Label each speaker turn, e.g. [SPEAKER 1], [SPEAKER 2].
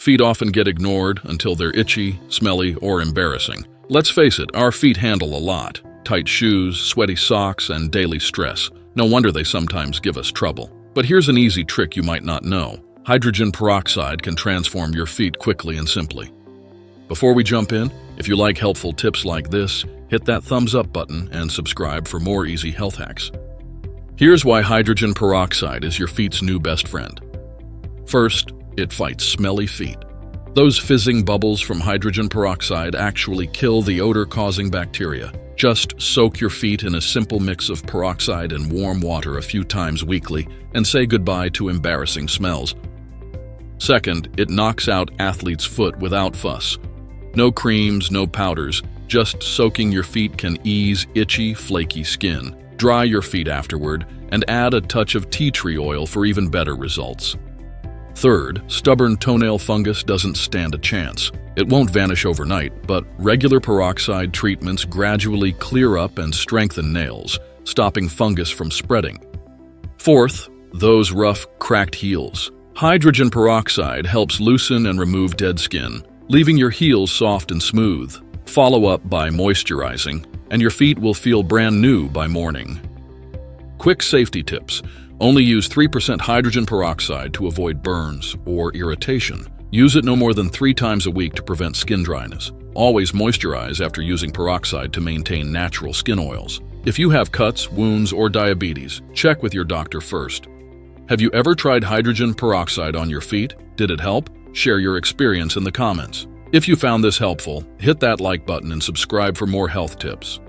[SPEAKER 1] Feet often get ignored until they're itchy, smelly, or embarrassing. Let's face it, our feet handle a lot. Tight shoes, sweaty socks, and daily stress. No wonder they sometimes give us trouble. But here's an easy trick you might not know. Hydrogen peroxide can transform your feet quickly and simply. Before we jump in, if you like helpful tips like this, hit that thumbs up button and subscribe for more easy health hacks. Here's why hydrogen peroxide is your feet's new best friend. First, it fights smelly feet. Those fizzing bubbles from hydrogen peroxide actually kill the odor-causing bacteria. Just soak your feet in a simple mix of peroxide and warm water a few times weekly and say goodbye to embarrassing smells. Second, it knocks out athlete's foot without fuss. No creams, no powders. Just soaking your feet can ease itchy, flaky skin. Dry your feet afterward and add a touch of tea tree oil for even better results. Third, stubborn toenail fungus doesn't stand a chance. It won't vanish overnight, but regular peroxide treatments gradually clear up and strengthen nails, stopping fungus from spreading. Fourth, those rough, cracked heels. Hydrogen peroxide helps loosen and remove dead skin, leaving your heels soft and smooth. Follow up by moisturizing, and your feet will feel brand new by morning. Quick safety tips. Only use 3% hydrogen peroxide to avoid burns or irritation. Use it no more than 3 times a week to prevent skin dryness. Always moisturize after using peroxide to maintain natural skin oils. If you have cuts, wounds, or diabetes, check with your doctor first. Have you ever tried hydrogen peroxide on your feet? Did it help? Share your experience in the comments. If you found this helpful, hit that like button and subscribe for more health tips.